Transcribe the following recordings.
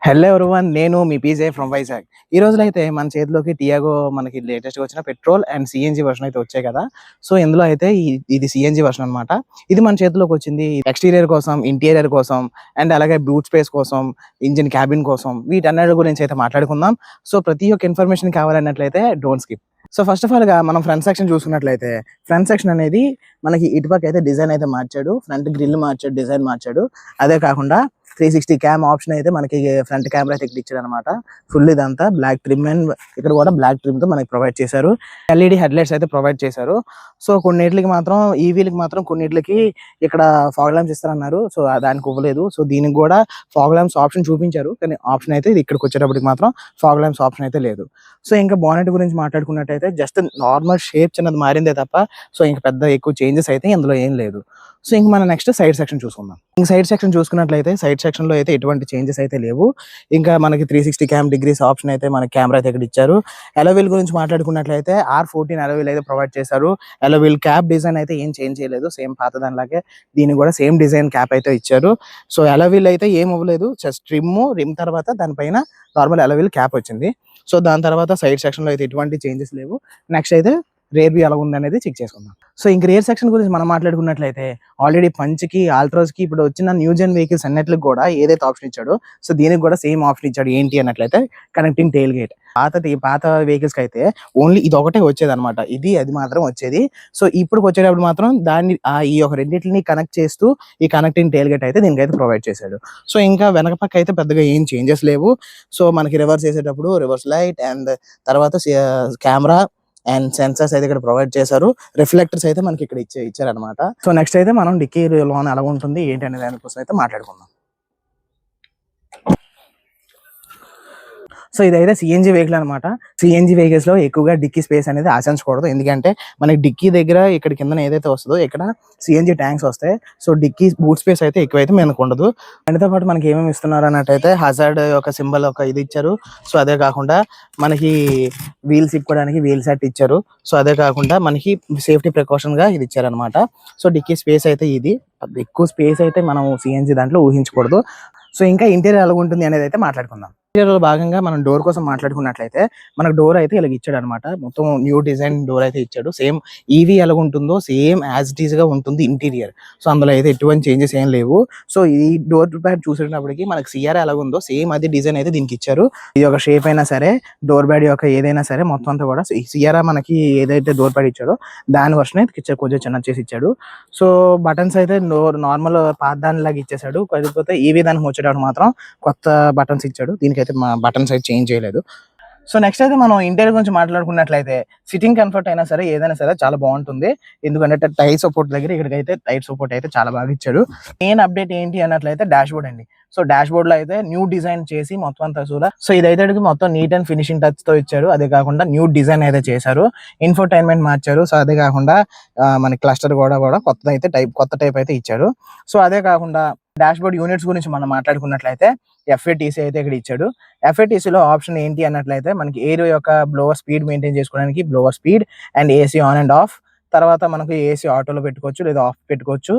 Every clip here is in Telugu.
హలో ఎవరీవన్, నేను మీ పీజే ఫ్రమ్ వైజాగ్. ఈ రోజులో అయితే మన చేతిలోకి టియాగో మనకి లేటెస్ట్గా వచ్చిన పెట్రోల్ అండ్ సిఎన్జి వర్షన్ అయితే వచ్చాయి కదా. సో ఇందులో అయితే ఇది సిఎన్జి వర్షన్ అనమాట. ఇది మన చేతిలోకి వచ్చింది ఎక్స్టీరియర్ కోసం, ఇంటీరియర్ కోసం, అండ్ అలాగే బూట్ స్పేస్ కోసం, ఇంజిన్ క్యాబిన్ కోసం, వీటన్నిటి గురించి అయితే మాట్లాడుకుందాం. సో ప్రతి ఒక్క ఇన్ఫర్మేషన్ కావాలన్నట్లయితే don't skip. So first of all గా మనం ఫ్రంట్ సెక్షన్ చూసుకున్నట్లయితే, ఫ్రంట్ సెక్షన్ అనేది మనకి ఇటుపక్క అయితే డిజైన్ అయితే మార్చాడు, ఫ్రంట్ గ్రిల్ మార్చాడు, డిజైన్ మార్చాడు. అదే కాకుండా 360 క్యామ్ ఆప్షన్ అయితే మనకి ఫ్రంట్ కెమెరా అయితే ఇక్కడ ఇచ్చాడు అనమాట. ఫుల్ ఇదంతా బ్లాక్ ట్రిమ్ అండ్ ఇక్కడ కూడా బ్లాక్ ట్రిమ్ తో మనకి ప్రొవైడ్ చేశారు. ఎల్ఈడి హెడ్ లైట్స్ అయితే ప్రొవైడ్ చేశారు. సో కొన్నిటికి మాత్రం ఈవీలకి మాత్రం కొన్నిటికి ఇక్కడ ఫాగ్ ల్యాంప్స్ ఇస్తారన్నారు. సో దానికి ఇవ్వలేదు. సో దీనికి కూడా ఫాగ్ ల్యాంప్స్ ఆప్షన్ చూపించారు, కానీ ఆప్షన్ అయితే ఇక్కడికి వచ్చేటప్పటికి మాత్రం ఫాగ్ ల్యాంప్స్ ఆప్షన్ అయితే లేదు. సో ఇంకా బానెట్ గురించి మాట్లాడుకున్నట్టయితే జస్ట్ నార్మల్ షేప్ చిన్నది మారిందే తప్ప సో ఇంకా పెద్ద ఎక్కువ చేంజెస్ అయితే ఇందులో ఏం లేదు. సో ఇంక మనం నెక్స్ట్ సైడ్ సెక్షన్ చూసుకుందాం. ఇంక సైడ్ సెక్షన్ చూసుకున్నట్లయితే సైడ్ సెక్షన్ లో అయితే ఎటువంటి చేంజెస్ అయితే లేవు. ఇంకా మనకి 360 క్యామ్ డిగ్రీస్ ఆప్షన్ అయితే మనకి కెమెరా అయితే ఇక్కడ ఇచ్చారు. అలోవీల్ గురించి మాట్లాడుకున్నట్లయితే R14 అలోవీల్ అయితే ప్రొవైడ్ చేశారు. అలోవీల్ క్యాప్ డిజైన్ అయితే ఏం చేంజ్ చేయలేదు, సేమ్ పాత దానిలాగే దీనికి కూడా సేమ్ డిజైన్ క్యాప్ అయితే ఇచ్చారు. సో అలోవీల్ అయితే ఏం ఇవ్వలేదు, జస్ట్ రిమ్ తర్వాత దానిపైన నార్మల్ అలోవీల్ క్యాప్ వచ్చింది. సో దాని తర్వాత సైడ్ సెక్షన్ లో అయితే ఎటువంటి చేంజెస్ లేవు. నెక్స్ట్ అయితే రేర్ వ్యూ ఎలా ఉంది అనేది చెక్ చేసుకుందాం. సో ఇంక రేర్ సెక్షన్ గురించి మనం మాట్లాడుకున్నట్లయితే ఆల్రెడీ పంచ్కి, ఆల్ట్రోస్కి ఇప్పుడు వచ్చిన న్యూ జెన్ వెహికల్స్ అన్నిటికి కూడా ఏదైతే ఆప్షన్ ఇచ్చాడో సో దీనికి కూడా సేమ్ ఆప్షన్ ఇచ్చాడు. ఏంటి అన్నట్లయితే కనెక్టింగ్ టెయిల్ గేట్. పాత వెహికల్స్ కి అయితే ఓన్లీ ఇది ఒకటే వచ్చేది అనమాట, అది మాత్రం వచ్చేది. సో ఇప్పుడు వచ్చేటప్పుడు మాత్రం దాన్ని ఈ యొక్క రెండింటిని కనెక్ట్ చేస్తూ ఈ కనెక్టింగ్ టెయిల్ గేట్ అయితే దీనికైతే ప్రొవైడ్ చేశాడు. సో ఇంకా వెనక పక్క అయితే పెద్దగా ఏం చేంజెస్ లేవు. సో మనకి రివర్స్ చేసేటప్పుడు రివర్స్ లైట్ అండ్ తర్వాత కెమెరా అండ్ సెన్సర్స్ అయితే ఇక్కడ ప్రొవైడ్ చేశారు. రిఫ్లెక్టర్స్ అయితే మనకి ఇక్కడ ఇచ్చారనమాట. సో నెక్స్ట్ అయితే మనం డిక్కీ లోన్ ఎలా ఉంటుంది ఏంటి అనే దానికోసం అయితే మాట్లాడుకుందాం. సో ఇదైతే సిఎన్జి వెహికల్ అనమాట. సిఎన్జి వెహికల్స్ లో ఎక్కువగా డిక్కీ స్పేస్ అనేది ఆశించకూడదు, ఎందుకంటే మనకి డిక్కీ దగ్గర ఇక్కడ కింద ఏదైతే వస్తుందో ఇక్కడ సిఎన్జి ట్యాంక్స్ వస్తాయి. సో డిక్కీ బూట్ స్పేస్ అయితే ఎక్కువైతే మనకు ఉండదు. దానితో పాటు మనకి ఏమేమి ఇస్తున్నారు అన్నట్టయితే హజార్డ్ ఒక సింబల్ ఒక ఇది ఇచ్చారు. సో అదే కాకుండా మనకి వీల్స్ ఇప్పుకోవడానికి వీల్ సెట్ ఇచ్చారు. సో అదే కాకుండా మనకి సేఫ్టీ ప్రికాషన్ గా ఇది ఇచ్చారు అనమాట. సో డిక్కీ స్పేస్ అయితే ఇది ఎక్కువ స్పేస్ అయితే మనం సిఎన్జి దాంట్లో ఊహించకూడదు. సో ఇంకా ఇంటీరియర్ ఎలా ఉంటుంది అనేది అయితే మాట్లాడుకుందాం. ఇంటీరియర్ లో భాగంగా మనం డోర్ కోసం మాట్లాడుకున్నట్లయితే మనకు డోర్ అయితే ఇలా ఇచ్చాడు అనమాట. మొత్తం న్యూ డిజైన్ డోర్ అయితే ఇచ్చాడు. సేమ్ ఈవీ ఎలా ఉంటుందో సేమ్ యాజ్ ఇట్ ఈస్ గా ఉంటుంది ఇంటీరియర్. సో అందులో అయితే ఎటువంటి చేంజెస్ ఏం లేవు. సో ఈ డోర్ ప్యాడ్ చూసేటప్పటికి మనకి సిఆర్ ఎలా ఉందో సేమ్ అదే డిజైన్ అయితే దీనికి ఇచ్చారు. ఇది ఒక షేప్ అయినా సరే, డోర్ ప్యాడ్ యొక్క ఏదైనా సరే మొత్తం అంతా కూడా సిఆర్ మనకి ఏదైతే డోర్ ప్యాడ్ ఇచ్చాడో దాని వర్షన్ అయితే కొంచెం చిన్న చేసి ఇచ్చాడు. సో బటన్స్ అయితే నార్మల్ పాత దానిలాగా ఇచ్చేసాడు. కాకపోతే ఈవీ దానికి వచ్చేటప్పుడు మాత్రం కొత్త బటన్స్ ఇచ్చాడు. దీనికైతే మా బటన్స్ అయితే చేంజ్ చేయలేదు. సో నెక్స్ట్ అయితే మనం ఇంటీరియర్ గురించి మాట్లాడుకున్నట్లయితే సిట్టింగ్ కంఫర్ట్ అయినా సరే ఏదైనా సరే చాలా బాగుంటుంది. ఎందుకంటే టైర్ సపోర్ట్ దగ్గర ఇక్కడికైతే టైర్ సపోర్ట్ అయితే చాలా బాగా ఇచ్చాడు. మెయిన్ అప్డేట్ ఏంటి అన్నట్లయితే డాష్ బోర్డ్ అండి. సో డాష్ బోర్డ్ లో అయితే న్యూ డిజైన్ చేసి మొత్తం అంతా కూడా సో ఇదైతే మొత్తం నీట్ అండ్ ఫినిషింగ్ టచ్ తో ఇచ్చారు. అదే కాకుండా న్యూ డిజైన్ అయితే చేశారు. ఇన్ఫోటైన్మెంట్ మార్చారు. సో అదే కాకుండా మన క్లస్టర్ కూడా కొత్త టైప్ అయితే ఇచ్చారు. సో అదే కాకుండా డాష్ బోర్డ్ యూనిట్స్ గురించి మనం మాట్లాడుకున్నట్లయితే FATC అయితే ఇక్కడ ఇచ్చాడు. FATC లో ఆప్షన్ ఏంటి అన్నట్లయితే మనకి ఎయిర్ యొక్క బ్లోవర్ స్పీడ్ మెయింటైన్ చేసుకోవడానికి blower speed and AC on and of, తర్వాత మనకు ఏసీ ఆటోలో పెట్టుకోవచ్చు లేదా ఆఫ్ పెట్టుకోవచ్చు,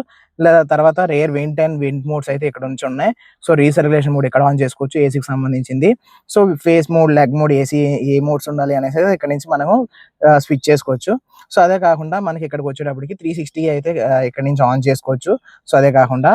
లేదా తర్వాత rear wind and wind modes అయితే ఇక్కడ నుంచి ఉన్నాయి. సో రీసర్క్యులేషన్ మోడ్ ఇక్కడ ఆన్ చేసుకోవచ్చు ఏసీకి సంబంధించింది. So face mode, leg mode, AC ఏ మోడ్స్ ఉండాలి అనేసి ఇక్కడ నుంచి మనము స్విచ్ చేసుకోవచ్చు. సో అదే కాకుండా మనకి ఇక్కడికి వచ్చేటప్పటికి 360 అయితే ఇక్కడ నుంచి ఆన్ చేసుకోవచ్చు. సో అదే కాకుండా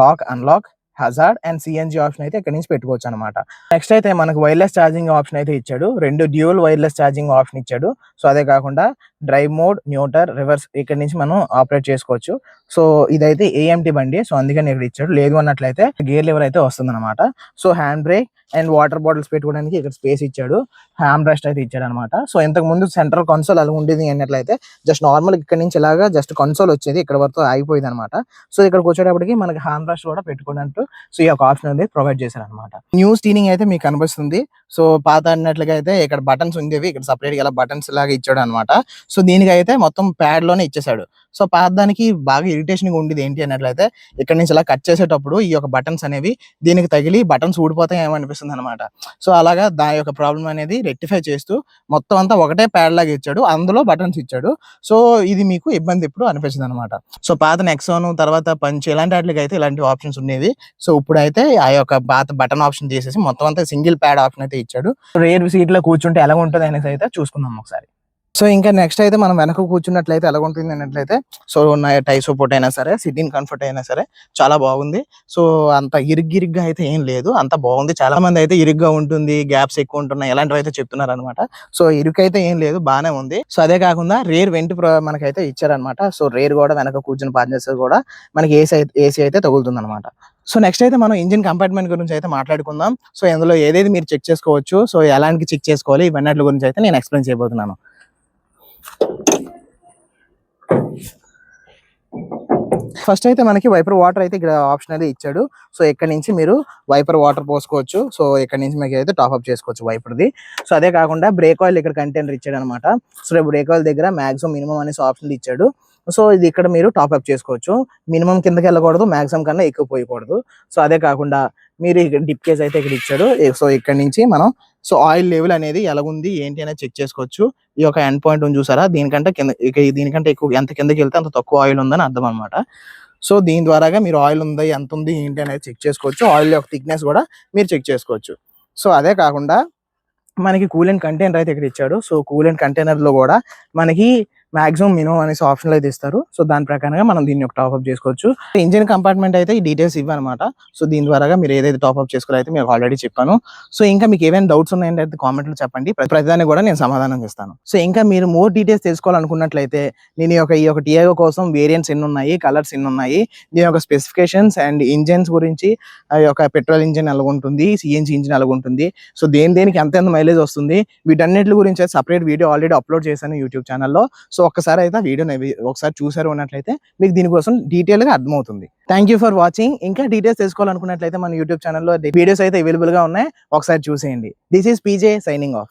lock, unlock, hazard and CNG option అయితే ఇక్కడ నుంచి పెట్టుకోవచ్చు అనమాట. నెక్స్ట్ అయితే మనకు వైర్లెస్ ఛార్జింగ్ ఆప్షన్ అయితే ఇచ్చాడు. 2 డ్యూయల్ వైర్లెస్ ఛార్జింగ్ ఆప్షన్ ఇచ్చాడు. సో అదే కాకుండా డ్రైవ్ మోడ్, న్యూటర్, రివర్స్ ఇక్కడ నుంచి మనం ఆపరేట్ చేసుకోవచ్చు. సో ఇదైతే AMT బండి, సో అందుకని ఇక్కడ ఇచ్చాడు. లేదు అన్నట్లయితే గేర్ లివర్ అయితే వస్తుంది అనమాట. So hand brake and water bottles పెట్టుకోవడానికి ఇక్కడ స్పేస్ ఇచ్చాడు. హ్యాండ్ రెస్ట్ అయితే ఇచ్చాడు అనమాట. సో ఇంతకు ముందు సెంట్రల్ కన్సోల్ అలా ఉండేది అన్నట్లయితే జస్ట్ నార్మల్ ఇక్కడ నుంచి ఇలాగా జస్ట్ కన్సోల్ వచ్చేది, ఇక్కడ వరకు ఆగిపోయింది అనమాట. సో ఇక్కడికి వచ్చేటప్పటికి మనకి హ్యాండ్ రెస్ట్ కూడా పెట్టుకోవడానికి సో ఈ యొక్క ఆప్షన్ అనేది ప్రొవైడ్ చేశారు అనమాట. న్యూ స్టీరింగ్ అయితే మీకు కనిపిస్తుంది. సో పాత అన్నట్లుగా అయితే ఇక్కడ బటన్స్ ఉండేవి, ఇక్కడ సపరేట్ గా బటన్స్ లాగా ఇచ్చాడు అనమాట. సో దీనికైతే మొత్తం ప్యాడ్ లోనే ఇచ్చేసాడు. సో పాతదానికి బాగా ఇరిటేషన్ గా ఉండేది ఏంటి అన్నట్లయితే ఇక్కడ నుంచి ఇలా కట్ చేసేటప్పుడు ఈ యొక్క బటన్స్ అనేవి దీనికి తగిలి బటన్స్ ఊడిపోతాయి ఏమనిపిస్తుంది అనమాట. సో అలాగా దాని యొక్క ప్రాబ్లం అనేది రెక్టిఫై చేస్తూ మొత్తం అంతా ఒకటే ప్యాడ్ లాగా ఇచ్చాడు, అందులో బటన్స్ ఇచ్చాడు. సో ఇది మీకు ఇబ్బంది ఇప్పుడు అనిపించింది అనమాట. సో పాత నెక్సాన్ తర్వాత పంచ్ ఇలాంటి వాటికి అయితే ఇలాంటి ఆప్షన్స్ ఉండేవి. సో ఇప్పుడైతే ఆ యొక్క పాత బటన్ ఆప్షన్ తీసేసి మొత్తం అంతా సింగిల్ ప్యాడ్ ఆప్షన్ అయితే ఇచ్చాడు. రేర్ సీట్ లో కూర్చుంటే ఎలా ఉంటుంది అనేసి అయితే చూసుకుందాం ఒకసారి. సో ఇంకా నెక్స్ట్ అయితే మనం వెనక కూర్చున్నట్లయితే ఎలా ఉంటుంది అన్నట్లయితే సో టై సపోర్ట్ అయినా సరే, సిట్టింగ్ కంఫర్ట్ అయినా సరే చాలా బాగుంది. సో అంత ఇరుగ్గిరిగ్గా అయితే ఏం లేదు, అంత బాగుంది. చాలా మంది అయితే ఇరుగ్గా ఉంటుంది, గ్యాప్స్ ఎక్కువ ఉంటున్నాయి ఇలాంటివి అయితే చెప్తున్నారు అనమాట. సో ఇరుకు అయితే ఏం లేదు, బాగానే ఉంది. సో అదే కాకుండా రేర్ వెంట్ మనకైతే ఇచ్చారనమాట. సో రేర్ కూడా వెనక కూర్చుని పాసెంజర్స్ కూడా మనకి ఏసీ అయితే తగులుతుంది అనమాట. సో నెక్స్ట్ అయితే మనం ఇంజిన్ కంపార్ట్మెంట్ గురించి అయితే మాట్లాడుకుందాం. సో ఇందులో ఏదేది మీరు చెక్ చేసుకోవచ్చు, సో ఎలాంటి చెక్ చేసుకోవాలి ఇవన్నీ గురించి అయితే నేను ఎక్స్ప్లెయిన్ చేయబోతున్నాను. ఫస్ట్ అయితే మనకి వైపర్ వాటర్ అయితే ఇక్కడ ఆప్షన్ అయితే ఇచ్చాడు. సో ఇక్కడ నుంచి మీరు వైపర్ వాటర్ పోసుకోవచ్చు. సో ఇక్కడ నుంచి మీకు అయితే టాప్ అప్ చేసుకోవచ్చు వైపర్ది. సో అదే కాకుండా బ్రేక్ ఆయిల్ ఇక్కడ కంటైనర్ ఇచ్చాడు అనమాట. సో బ్రేక్ ఆయిల్ దగ్గర మాక్సిమం మినిమం అనేసి ఆప్షన్ ఇచ్చాడు. సో ఇది ఇక్కడ మీరు టాప్ అప్ చేసుకోవచ్చు. మినిమం కిందకి వెళ్ళకూడదు, మాక్సిమం కన్నా ఎక్కువ పోయకూడదు. సో అదే కాకుండా మీరు డిప్ కేస్ అయితే ఇక్కడ ఇచ్చాడు. సో ఇక్కడ నుంచి మనం సో ఆయిల్ లెవెల్ అనేది ఎలాగుంది ఏంటి అనేది చెక్ చేసుకోవచ్చు. ఈ యొక్క ఎండ్ పాయింట్ ఉంది చూసారా, దీనికంటే దీనికంటే ఎక్కువ ఎంత కిందకి వెళ్తే అంత తక్కువ ఆయిల్ ఉందని అర్థం అనమాట. సో దీని ద్వారాగా మీరు ఆయిల్ ఉందా ఎంత ఉంది ఏంటి అనేది చెక్ చేసుకోవచ్చు. ఆయిల్ యొక్క థిక్నెస్ కూడా మీరు చెక్ చేసుకోవచ్చు. సో అదే కాకుండా మనకి కూలెంట్ కంటైనర్ అయితే ఇక్కడ ఇచ్చాడు. సో కూలెంట్ కంటైనర్ లో కూడా మనకి మాక్సిమం మినిమం అనేసి ఆప్షన్ అయితే ఇస్తారు. సో దాని ప్రకారంగా మనం దీన్ని ఒక టాప్ అప్ చేసుకోవచ్చు. ఇంజిన్ కంపార్ట్మెంట్ అయితే ఈ డీటెయిల్స్ ఇవ్వనమాట. సో దీని ద్వారా మీరు ఏదైతే టాప్ అప్ చేసుకోవాలో అయితే మీకు ఆల్రెడీ చెప్పాను. సో ఇంకా మీకు ఏమైనా డౌట్స్ ఉన్నాయంటే అయితే కామెంట్ లో చెప్పండి, ప్రతిదాన్ని కూడా నేను సమాధానం చేస్తాను. సో ఇంకా మీరు మోర్ డీటెయిల్స్ తెలుసుకోవాలనుకున్నట్లయితే నేను ఈ యొక్క టియాగో కోసం వేరియంట్స్ ఎన్ని ఉన్నాయి, కలర్స్ ఎన్ని ఉన్నాయి, దీని యొక్క స్పెసిఫికేషన్స్ అండ్ ఇంజిన్స్ గురించి, ఆ యొక్క పెట్రోల్ ఇంజిన్ ఎలా ఉంటుంది, సిఎన్జి ఇంజిన్ ఎలా ఉంటుంది, సో దేనికి ఎంత మైలేజ్ వస్తుంది, వీటన్నిటి గురించి సపరేట్ వీడియో ఆల్రెడీ అప్లోడ్ చేశాను యూట్యూబ్ ఛానల్లో. సో ఒక్కసారి అయితే ఆ వీడియోని ఒకసారి చూసారు అన్నట్లయితే మీకు దీనికోసం డీటెయిల్ గా అర్థమవుతుంది. Thank you for watching. ఇంకా డీటెయిల్స్ తెలుసుకోవాలనుకున్నట్లయితే మన యూట్యూబ్ ఛానల్లో వీడియోస్ అయితే అవైలబుల్ గా ఉన్నాయి, ఒకసారి చూసేయండి. This is PJ signing of.